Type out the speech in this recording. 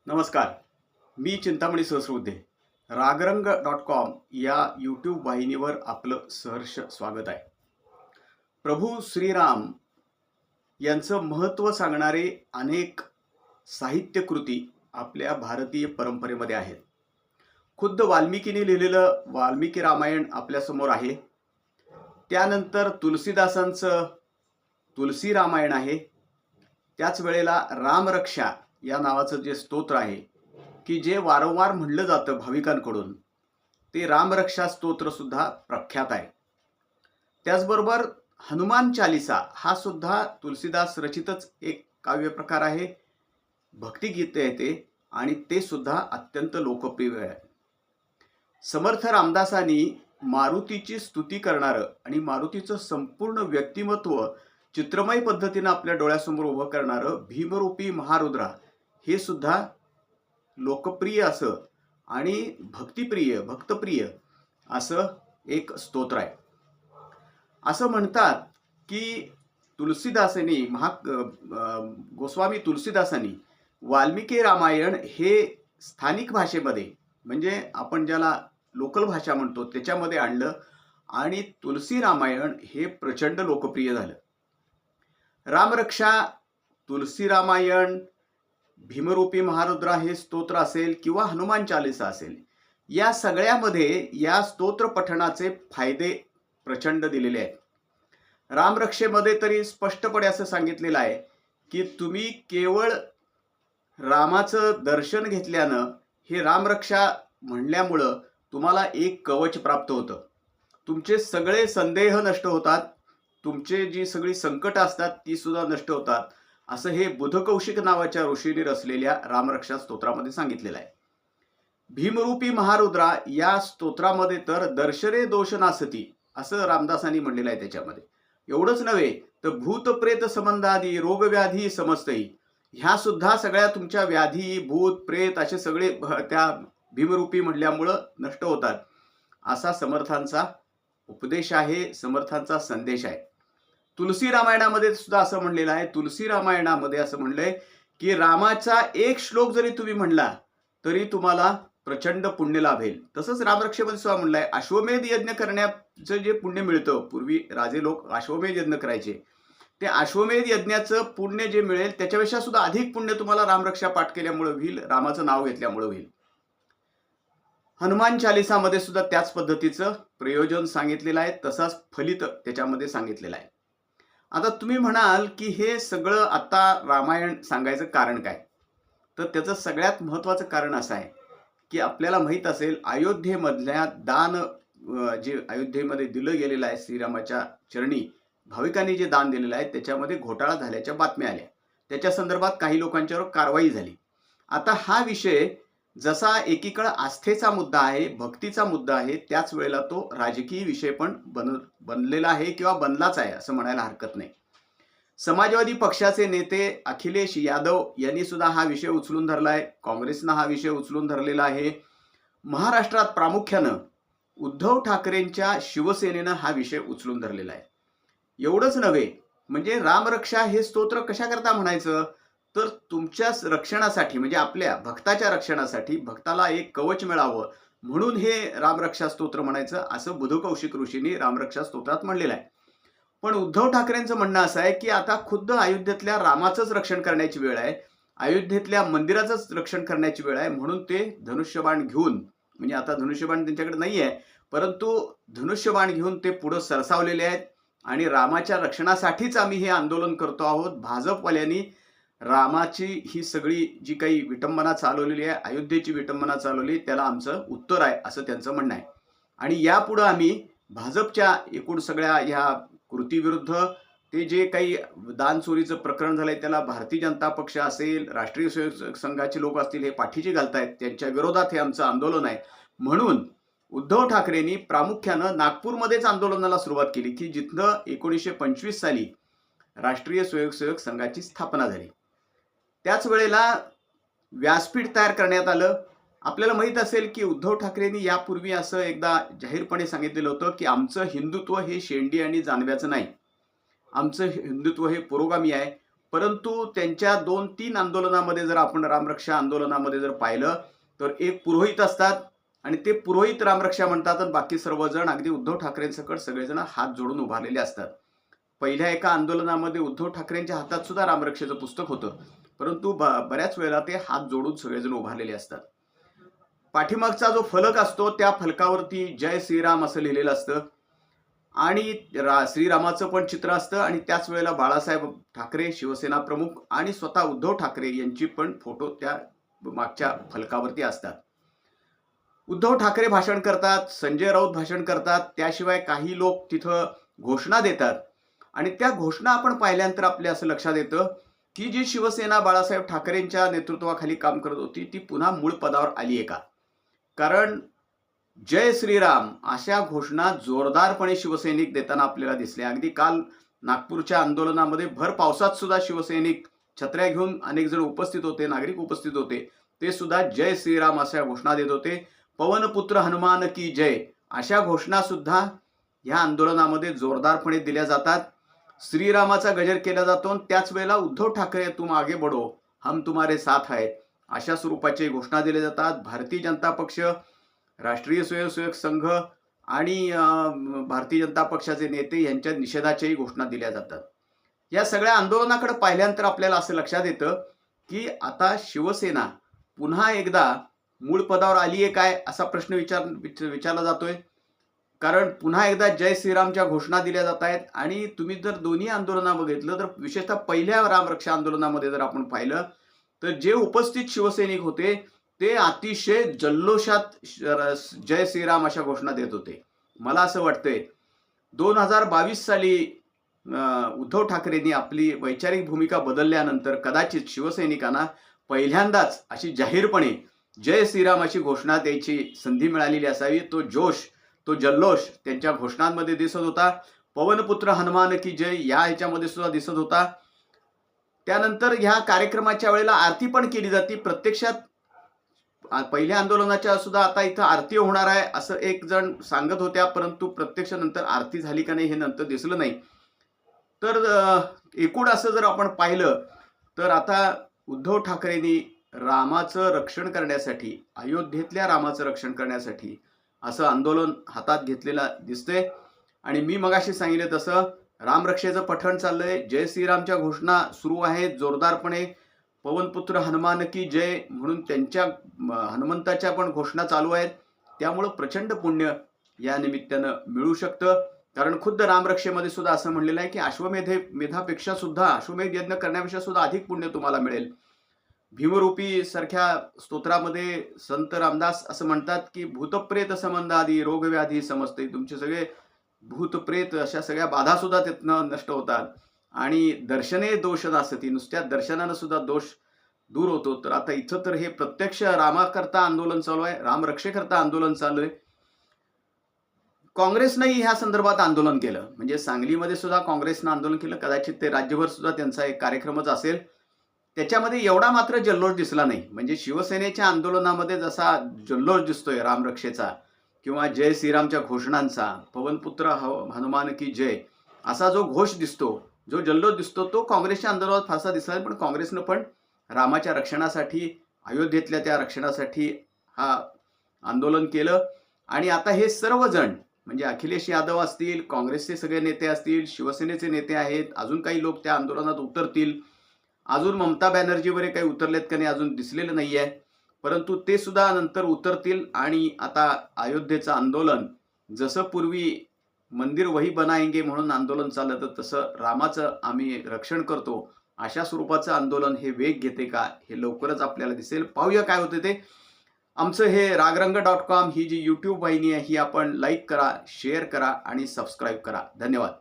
नमस्कार. मी चिंतामणी सहस्रबुद्धे. रागरंग.com या यूट्यूब वाहिनीवर आपलं सहर्ष स्वागत आहे. प्रभू श्रीराम यांचं महत्त्व सांगणारे अनेक साहित्यकृती आपल्या भारतीय परंपरेमध्ये आहेत. खुद्द वाल्मिकीने लिहिलेलं वाल्मिकी रामायण आपल्यासमोर आहे. त्यानंतर तुलसीदासांचं तुलसी रामायण आहे. त्याच वेळेला रामरक्षा या नावाचं जे स्तोत्र आहे की जे वारंवार म्हणलं जातं भाविकांकडून, ते रामरक्षा स्तोत्र सुद्धा प्रख्यात आहे. त्याचबरोबर हनुमान चालिसा हा सुद्धा तुलसीदास रचितच एक काव्य प्रकार आहे. भक्तिगीत आहे ते, आणि ते सुद्धा अत्यंत लोकप्रिय आहे. समर्थ रामदासांनी मारुतीची स्तुती करणारं आणि मारुतीचं संपूर्ण व्यक्तिमत्व चित्रमय पद्धतीनं आपल्या डोळ्यासमोर उभं करणारं भीमरूपी महारुद्रा हे सुद्धा लोकप्रिय असं आणि भक्तप्रिय असं एक स्तोत्र आहे. असं म्हणतात की तुलसीदासांनी गोस्वामी तुलसीदासांनी वाल्मिकी रामायण हे स्थानिक भाषेमध्ये, म्हणजे आपण ज्याला लोकल भाषा म्हणतो, त्याच्यामध्ये आणलं आणि तुलसी रामायण हे प्रचंड लोकप्रिय झालं. रामरक्षा, तुलसी रामायण, भीमरूपी महारुद्रा हे स्तोत्र असेल किंवा हनुमान चालिसा असेल, या सगळ्यामध्ये या स्तोत्र पठणाचे फायदे प्रचंड दिलेले आहेत. रामरक्षेमध्ये तरी स्पष्टपणे असं सांगितलेलं आहे की तुम्ही केवळ रामाचं दर्शन घेतल्यानं, हे रामरक्षा म्हणल्यामुळं तुम्हाला एक कवच प्राप्त होतं. तुमचे सगळे संदेह नष्ट होतात, तुमचे जी सगळी संकट असतात ती सुद्धा नष्ट होतात, असं हे बुधकौशिक नावाच्या ऋषीने रचलेल्या रामरक्षा स्तोत्रामध्ये सांगितलेलं आहे. भीमरूपी महारुद्रा या स्तोत्रामध्ये तर दर्शने दोष नासती असं रामदासांनी म्हणलेलं आहे. त्याच्यामध्ये एवढंच नव्हे तर भूत प्रेत संबंधादी रोगव्याधी समस्तही, ह्या सुद्धा सगळ्या तुमच्या व्याधी, भूत प्रेत असे सगळे त्या भीमरूपी म्हणल्यामुळं नष्ट होतात, असा समर्थांचा उपदेश आहे, समर्थांचा संदेश आहे. तुलसी रामायणामध्ये सुद्धा असं म्हणलेलं आहे. तुलसी रामायणामध्ये असं म्हणलंय की रामाचा एक श्लोक जरी तुम्ही म्हणला तरी तुम्हाला प्रचंड पुण्य लाभेल. तसंच रामरक्षेमध्ये सुद्धा म्हणलंय, अश्वमेध यज्ञ करण्याचं जे पुण्य मिळतं, पूर्वी राजे लोक अश्वमेध यज्ञ करायचे, ते अश्वमेध यज्ञाचं पुण्य जे मिळेल त्याच्यापेक्षा सुद्धा अधिक पुण्य तुम्हाला रामरक्षा पाठ केल्यामुळे होईल, रामाचं नाव घेतल्यामुळे होईल. हनुमान चालिसामध्ये सुद्धा त्याच पद्धतीचं प्रयोजन सांगितलेलं आहे, तसाच फलित त्याच्यामध्ये सांगितलेलं आहे. आता तुम्ही म्हणाल की हे सगळं आता रामायण सांगायचं कारण काय? तर त्याचं सगळ्यात महत्त्वाचं कारण असं आहे की आपल्याला माहीत असेल, अयोध्येमधल्या दान जे अयोध्येमध्ये दिलं गेलेलं आहे, श्रीरामाच्या चरणी भाविकांनी जे दान दिलेलं आहे त्याच्यामध्ये घोटाळा झाल्याच्या बातम्या आल्या. त्याच्या संदर्भात काही लोकांच्यावर कारवाई झाली. आता हा विषय जसा एकीकडे आस्थेचा मुद्दा आहे, भक्तीचा मुद्दा आहे, त्याच वेळेला तो राजकीय विषय पण बनलेला आहे किंवा बनलाच आहे असं म्हणायला हरकत नाही. समाजवादी पक्षाचे नेते अखिलेश यादव यांनी सुद्धा हा विषय उचलून धरला आहे. काँग्रेसनं हा विषय उचलून धरलेला आहे. महाराष्ट्रात प्रामुख्यानं उद्धव ठाकरेंच्या शिवसेनेनं हा विषय उचलून धरलेला आहे. एवढंच नव्हे, म्हणजे रामरक्षा हे स्तोत्र कशाकरता म्हणायचं, तर तुमच्या रक्षणासाठी, म्हणजे आपल्या भक्ताच्या रक्षणासाठी, भक्ताला एक कवच मिळावं म्हणून हे रामरक्षा स्तोत्र म्हणायचं, असं बुधकौशिक ऋषींनी रामरक्षा स्तोत्रात म्हणलेलं आहे. पण उद्धव ठाकरेंचं म्हणणं असं आहे की आता खुद्द अयोध्येतल्या रामाचंच रक्षण करण्याची वेळ आहे, अयोध्येतल्या मंदिराचंच रक्षण करण्याची वेळ आहे, म्हणून ते धनुष्यबाण घेऊन, म्हणजे आता धनुष्यबाण त्यांच्याकडे नाही आहे, परंतु धनुष्यबाण घेऊन ते पुढं सरसावलेले आहेत आणि रामाच्या रक्षणासाठीच आम्ही हे आंदोलन करतो आहोत. भाजपवाल्यांनी रामाची ही सगळी जी काही विटंबना चालवलेली आहे, अयोध्येची विटंबना चालवली, त्याला आमचं उत्तर आहे असं त्यांचं म्हणणं आहे. आणि यापुढं आम्ही भाजपच्या एकूण सगळ्या ह्या कृतीविरुद्ध, ते जे काही दान चोरीचं प्रकरण झालंय त्याला भारतीय जनता पक्ष असेल, राष्ट्रीय स्वयंसेवक संघाचे लोक असतील, हे पाठीशी घालतायत, त्यांच्या विरोधात हे आमचं आंदोलन आहे. म्हणून उद्धव ठाकरेंनी प्रामुख्यानं नागपूरमध्येच आंदोलनाला सुरुवात केली की जिथं 1925 साली राष्ट्रीय स्वयंसेवक संघाची स्थापना झाली. त्याच वेळेला व्यासपीठ तयार करण्यात आलं. आपल्याला माहीत असेल की उद्धव ठाकरेंनी यापूर्वी असं एकदा जाहीरपणे सांगितलेलं होतं की आमचं हिंदुत्व हे शेंडी आणि जानव्याचं नाही, आमचं हिंदुत्व हे पुरोगामी आहे. परंतु त्यांच्या 2-3 आंदोलनामध्ये जर आपण रामरक्षा आंदोलनामध्ये जर पाहिलं तर एक पुरोहित असतात आणि ते पुरोहित रामरक्षा म्हणतात आणि बाकी सर्वजण अगदी उद्धव ठाकरेंसकट सगळेजण हात जोडून उभारलेले असतात. पहिल्या एका आंदोलनामध्ये उद्धव ठाकरेंच्या हातात सुद्धा रामरक्षेचं पुस्तक होतं, परंतु बऱ्याच वेळेला ते हात जोडून सगळेजण उभारलेले असतात. पाठीमागचा जो फलक असतो त्या फलकावरती जय श्रीराम असं लिहिलेलं असतं आणि श्रीरामाचं पण चित्र असतं आणि त्याच वेळेला बाळासाहेब ठाकरे शिवसेना प्रमुख आणि स्वतः उद्धव ठाकरे यांची पण फोटो त्या मागच्या फलकावरती असतात. उद्धव ठाकरे भाषण करतात, संजय राऊत भाषण करतात, त्याशिवाय काही लोक तिथं घोषणा देतात आणि त्या घोषणा आपण पाहिल्यानंतर आपल्या असं लक्षात येतं की जी शिवसेना बाळासाहेब ठाकरेंच्या नेतृत्वाखाली काम करत होती ती पुन्हा मूळ पदावर आली आहे का? कारण जय श्रीराम अशा घोषणा जोरदारपणे शिवसैनिक देताना आपल्याला दिसले. अगदी काल नागपूरच्या आंदोलनामध्ये भर पावसात सुद्धा शिवसैनिक छत्र्या घेऊन अनेक जण उपस्थित होते, नागरिक उपस्थित होते, ते सुद्धा जय श्रीराम अशा घोषणा देत होते. पवनपुत्र हनुमान की जय अशा घोषणा सुद्धा या आंदोलनामध्ये जोरदारपणे दिल्या जातात. श्रीरामाचा गजर केला जातो आणि त्याच वेळेला उद्धव ठाकरे तुम आगे बढो, हम तुम्हारे साथ है अशा स्वरूपाची घोषणा दिल्या जातात. भारतीय जनता पक्ष, राष्ट्रीय स्वयंसेवक संघ आणि भारतीय जनता पक्षाचे नेते यांच्या निषेधाच्याही घोषणा दिल्या जातात. या सगळ्या आंदोलनाकडे पाहिल्यानंतर आपल्याला असं लक्षात येतं की आता शिवसेना पुन्हा एकदा मूळ पदावर आली आहे काय असा प्रश्न विचारला जातोय. कारण पुन्हा एकदा जय श्रीरामच्या घोषणा दिल्या जात आहेत आणि तुम्ही जर दोन्ही आंदोलना बघितलं तर विशेषतः पहिल्या रामरक्षा आंदोलनामध्ये जर आपण पाहिलं तर जे उपस्थित शिवसैनिक होते ते अतिशय जल्लोषात जय श्रीराम अशा घोषणा देत होते. मला असं वाटतंय 2022 साली उद्धव ठाकरेंनी आपली वैचारिक भूमिका बदलल्यानंतर कदाचित शिवसैनिकांना पहिल्यांदाच अशी जाहीरपणे जय श्रीराम अशी घोषणा द्यायची संधी मिळालेली असावी. तो जोश, तो जल्लोष त्यांच्या घोषणांमध्ये दिसत होता. पवनपुत्र हनुमान की जय या ह्याच्यामध्ये सुद्धा दिसत होता. त्यानंतर ह्या कार्यक्रमाच्या वेळेला आरती पण केली जाते. प्रत्यक्षात पहिल्या आंदोलनाच्या सुद्धा आता इथं आरती होणार आहे असं एक जण सांगत होत्या, परंतु प्रत्यक्ष नंतर आरती झाली का नाही हे नंतर दिसलं नाही. तर एकूण असं जर आपण पाहिलं तर आता उद्धव ठाकरेंनी रामाचं रक्षण करण्यासाठी, अयोध्येतल्या रामाचं रक्षण करण्यासाठी असं आंदोलन हातात घेतलेलं दिसतंय. आणि मी मगाशी सांगितलं तसं रामरक्षेचं पठण चाललंय, जय श्रीरामच्या घोषणा सुरू आहेत जोरदारपणे. पवनपुत्र हनुमान की जय म्हणून त्यांच्या हनुमंताच्या पण घोषणा चालू आहेत. त्यामुळं प्रचंड पुण्य या निमित्तानं मिळू शकतं. कारण खुद्द रामरक्षेमध्ये सुद्धा असं म्हणलेलं आहे की अश्वमेधापेक्षा सुद्धा, अश्वमेध यज्ञ करण्यापेक्षा सुद्धा अधिक पुण्य तुम्हाला मिळेल. भीमरूपी सारख्या स्तोत्रामध्ये संत रामदास असं म्हणतात की भूतप्रेत संबंधादी रोगव्याधी समजते. तुमचे सगळे भूतप्रेत अशा सगळ्या बाधा सुद्धा त्यातनं नष्ट होतात आणि दर्शने दोष नासती, नुसत्या दर्शनानं सुद्धा दोष दूर होतो. तर आता इथं तर हे प्रत्यक्ष रामाकरता आंदोलन चालू आहे, रामरक्षेकरता आंदोलन चालू आहे. काँग्रेसनंही ह्या संदर्भात आंदोलन केलं, म्हणजे सांगलीमध्ये सुद्धा काँग्रेसनं आंदोलन केलं. कदाचित ते राज्यभर सुद्धा त्यांचा एक कार्यक्रमच असेल. त्याच्यामध्ये एवढा मात्र जल्लोष दिसला नाही. म्हणजे शिवसेनेच्या आंदोलनामध्ये जसा जल्लोष दिसतोय रामरक्षेचा किंवा जय श्रीरामच्या घोषणांचा, पवनपुत्र हनुमान की जय असा जो घोष दिसतो, जो जल्लोष दिसतो, तो काँग्रेसच्या आंदोलनात फारसा दिसला नाही. पण काँग्रेसनं पण रामाच्या रक्षणासाठी, अयोध्येतल्या त्या रक्षणासाठी हा आंदोलन केलं. आणि आता हे सर्वजण म्हणजे अखिलेश यादव असतील, काँग्रेसचे सगळे नेते असतील, शिवसेनेचे नेते आहेत, अजून काही लोक त्या आंदोलनात उतरतील. अजून ममता बॅनर्जी वगैरे काही उतरलेत का नाही अजून दिसलेलं नाही आहे, परंतु ते सुद्धा नंतर उतरतील. आणि आता अयोध्येचं आंदोलन जसं पूर्वी मंदिर वही बनाएंगे म्हणून आंदोलन चाललं, तर तसं रामाचं आम्ही रक्षण करतो अशा स्वरूपाचं आंदोलन हे वेग घेते का हे लवकरच आपल्याला दिसेल. पाहूया काय होते ते. आमचं हे रागरंग.com ही जी यूट्यूब वाहिनी आहे ही आपण लाईक करा, शेअर करा आणि सबस्क्राईब करा. धन्यवाद.